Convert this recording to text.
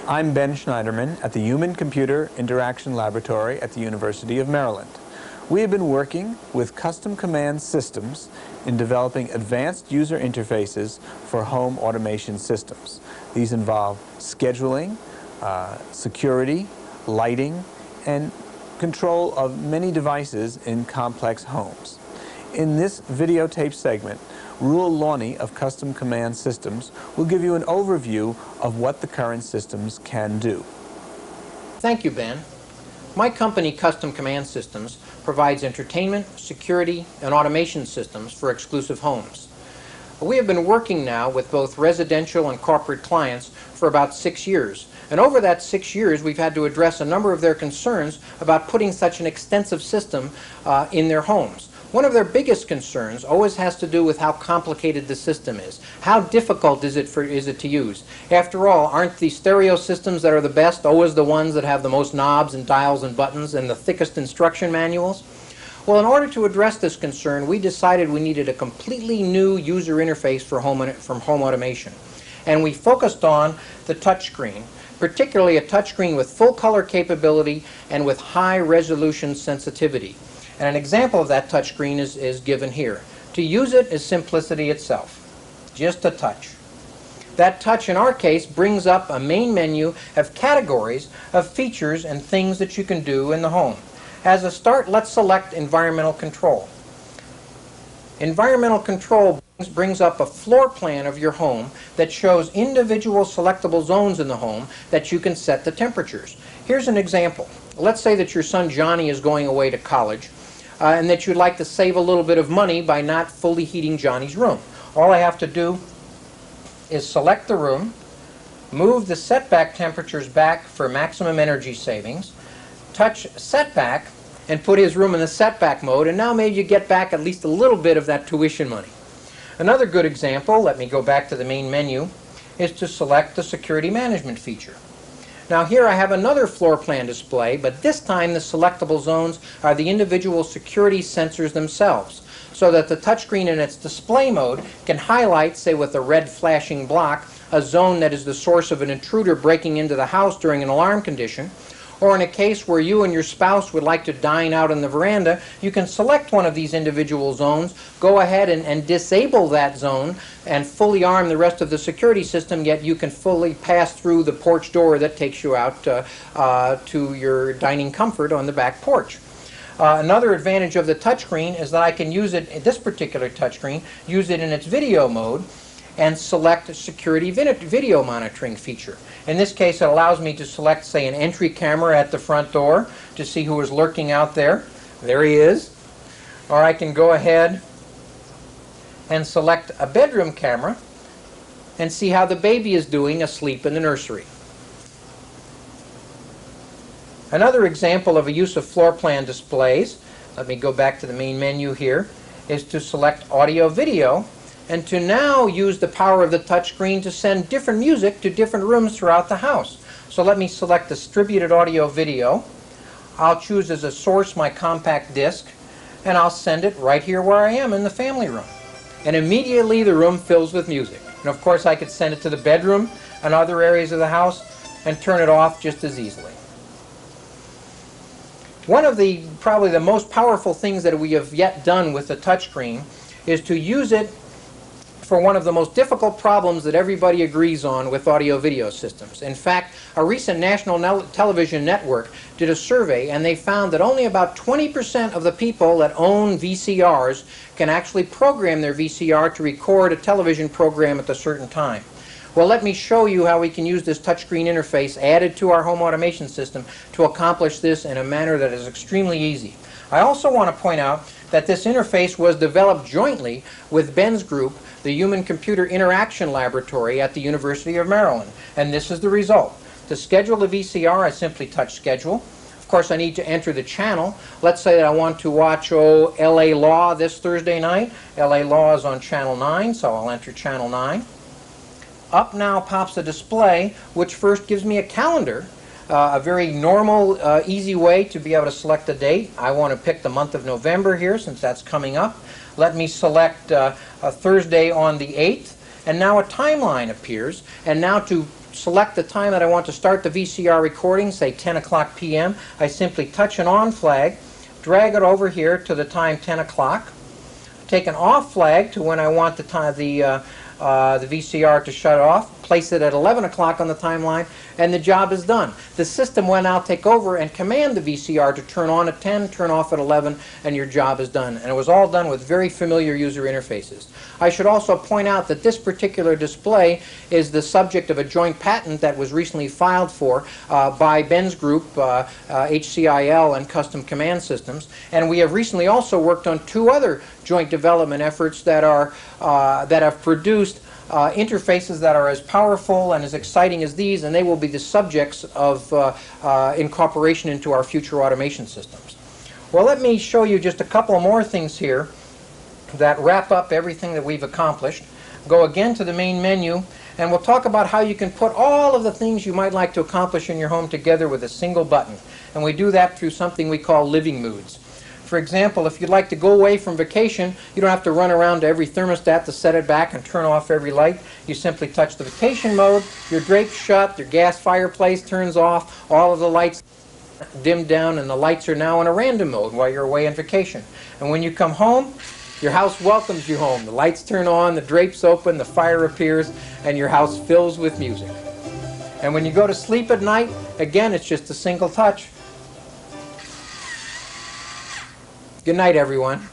I'm Ben Shneiderman at the Human-Computer Interaction Laboratory at the University of Maryland. We have been working with custom command systems in developing advanced user interfaces for home automation systems. These involve scheduling, security, lighting, and control of many devices in complex homes. In this videotape segment, Rue Loni of Custom Command Systems will give you an overview of what the current systems can do. Thank you, Ben. My company, Custom Command Systems, provides entertainment, security, and automation systems for exclusive homes. We have been working now with both residential and corporate clients for about 6 years. And over that 6 years, we've had to address a number of their concerns about putting such an extensive system in their homes. One of their biggest concerns always has to do with how complicated the system is. How difficult is it to use? After all, aren't the stereo systems that are the best always the ones that have the most knobs and dials and buttons and the thickest instruction manuals? Well, in order to address this concern, we decided we needed a completely new user interface for home automation. And we focused on the touchscreen, particularly a touchscreen with full color capability and with high resolution sensitivity. And an example of that touchscreen is given here. To use it is simplicity itself, just a touch. That touch, in our case, brings up a main menu of categories of features and things that you can do in the home. As a start, let's select Environmental Control. Environmental Control brings up a floor plan of your home that shows individual selectable zones in the home that you can set the temperatures. Here's an example. Let's say that your son Johnny is going away to college and that you'd like to save a little bit of money by not fully heating Johnny's room. All I have to do is select the room, move the setback temperatures back for maximum energy savings, touch setback, and put his room in the setback mode, and now maybe you get back at least a little bit of that tuition money. Another good example, let me go back to the main menu, is to select the security management feature. Now here I have another floor plan display, but this time the selectable zones are the individual security sensors themselves, so that the touchscreen in its display mode can highlight, say with a red flashing block, a zone that is the source of an intruder breaking into the house during an alarm condition. Or in a case where you and your spouse would like to dine out on the veranda, you can select one of these individual zones, go ahead and disable that zone, and fully arm the rest of the security system, yet you can fully pass through the porch door that takes you out to your dining comfort on the back porch. Another advantage of the touchscreen is that I can use it, this particular touchscreen, use it in its video mode, and select a security video monitoring feature. In this case, it allows me to select, say, an entry camera at the front door to see who is lurking out there. There he is. Or I can go ahead and select a bedroom camera and see how the baby is doing asleep in the nursery. Another example of a use of floor plan displays, let me go back to the main menu here, is to select audio video, and to now use the power of the touchscreen to send different music to different rooms throughout the house. So let me select distributed audio video. I'll choose as a source my compact disc, and I'll send it right here where I am in the family room. And immediately the room fills with music. And of course I could send it to the bedroom and other areas of the house and turn it off just as easily. One of the probably the most powerful things that we have yet done with the touchscreen is to use it for one of the most difficult problems that everybody agrees on with audio-video systems. In fact, a recent national television network did a survey, and they found that only about 20% of the people that own VCRs can actually program their VCR to record a television program at a certain time. Well, let me show you how we can use this touchscreen interface added to our home automation system to accomplish this in a manner that is extremely easy. I also want to point out that this interface was developed jointly with Ben's group, the Human-Computer Interaction Laboratory at the University of Maryland. And this is the result. To schedule the VCR, I simply touch Schedule. Of course, I need to enter the channel. Let's say that I want to watch LA Law this Thursday night. LA Law is on Channel 9, so I'll enter Channel 9. Up now pops a display which first gives me a calendar, a very normal, easy way to be able to select a date. I want to pick the month of November here since that's coming up. Let me select a Thursday on the 8th, and now a timeline appears. And now to select the time that I want to start the VCR recording, say 10 o'clock p.m., I simply touch an on flag, drag it over here to the time 10 o'clock, take an off flag to when I want the VCR to shut off, place it at 11 o'clock on the timeline, and the job is done. The system will now take over and command the VCR to turn on at 10, turn off at 11, and your job is done. And it was all done with very familiar user interfaces. I should also point out that this particular display is the subject of a joint patent that was recently filed for by Ben's group, HCIL and Custom Command Systems. And we have recently also worked on 2 other joint development efforts that have produced interfaces that are as powerful and as exciting as these, and they will be the subjects of incorporation into our future automation systems. Well, let me show you just a couple more things here that wrap up everything that we've accomplished. Go again to the main menu, and we'll talk about how you can put all of the things you might like to accomplish in your home together with a single button. And we do that through something we call living moods. For example, if you'd like to go away from vacation, you don't have to run around to every thermostat to set it back and turn off every light. You simply touch the vacation mode, your drapes shut, your gas fireplace turns off, all of the lights dim down, and the lights are now in a random mode while you're away on vacation. And when you come home, your house welcomes you home. The lights turn on, the drapes open, the fire appears, and your house fills with music. And when you go to sleep at night, again, it's just a single touch. Good night, everyone.